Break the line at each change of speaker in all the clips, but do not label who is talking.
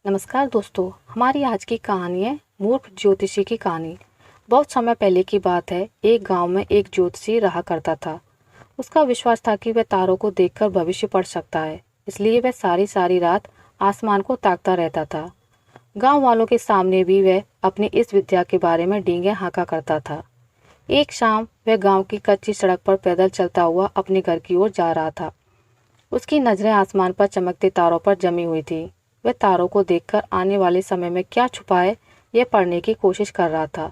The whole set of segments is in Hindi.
नमस्कार दोस्तों, हमारी आज की कहानी है मूर्ख ज्योतिषी की कहानी। बहुत समय पहले की बात है। एक गांव में एक ज्योतिषी रहा करता था। उसका विश्वास था कि वह तारों को देखकर भविष्य पढ़ सकता है, इसलिए वह सारी सारी रात आसमान को ताकता रहता था। गांव वालों के सामने भी वह अपनी इस विद्या के बारे में डींगे हाँका करता था। एक शाम वह गाँव की कच्ची सड़क पर पैदल चलता हुआ अपने घर की ओर जा रहा था। उसकी नजरें आसमान पर चमकते तारों पर जमी हुई थी। वह तारों को देखकर आने वाले समय में क्या छुपा है, यह पढ़ने की कोशिश कर रहा था।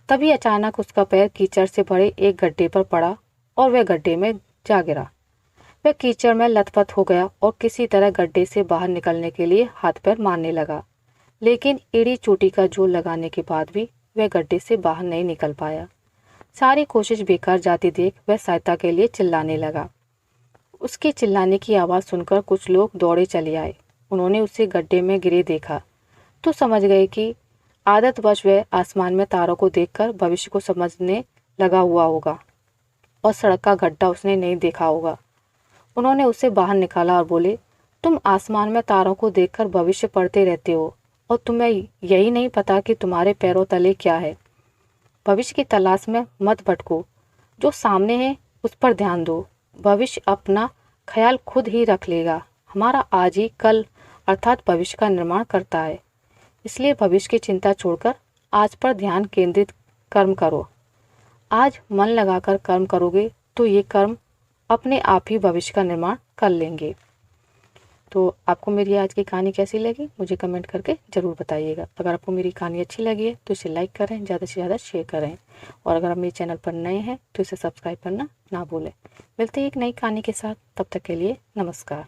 तभी अचानक उसका पैर कीचड़ से भरे एक गड्ढे पर पड़ा और वह गड्ढे में जा गिरा। वह कीचड़ में लथपथ हो गया और किसी तरह गड्ढे से बाहर निकलने के लिए हाथ पैर मारने लगा, लेकिन एड़ी चोटी का जोर लगाने के बाद भी वह गड्ढे से बाहर नहीं निकल पाया। सारी कोशिश बेकार जाती देख वह सहायता के लिए चिल्लाने लगा। उसके चिल्लाने की आवाज़ सुनकर कुछ लोग दौड़े चले आए। उन्होंने उसे गड्ढे में गिरे देखा तो समझ गए कि आदतवश वह आसमान में तारों को देखकर भविष्य को समझने लगा हुआ होगा और सड़क का गड्ढा उसने नहीं देखा होगा। उन्होंने उसे बाहर निकाला और बोले, तुम आसमान में तारों को देखकर भविष्य पढ़ते रहते हो और तुम्हें यही नहीं पता कि तुम्हारे पैरों तले क्या है। भविष्य की तलाश में मत भटको, जो सामने है उस पर ध्यान दो। भविष्य अपना ख्याल खुद ही रख लेगा। हमारा आज ही कल अर्थात भविष्य का निर्माण करता है, इसलिए भविष्य की चिंता छोड़कर आज पर ध्यान केंद्रित कर्म करो। आज मन लगाकर कर्म करोगे तो ये कर्म अपने आप ही भविष्य का निर्माण कर लेंगे। तो आपको मेरी आज की कहानी कैसी लगी मुझे कमेंट करके ज़रूर बताइएगा। अगर आपको मेरी कहानी अच्छी लगी है तो इसे लाइक करें, ज़्यादा से ज़्यादा शेयर करें और अगर आप मेरे चैनल पर नए हैं तो इसे सब्सक्राइब करना ना भूलें। मिलते हैं एक नई कहानी के साथ, तब तक के लिए नमस्कार।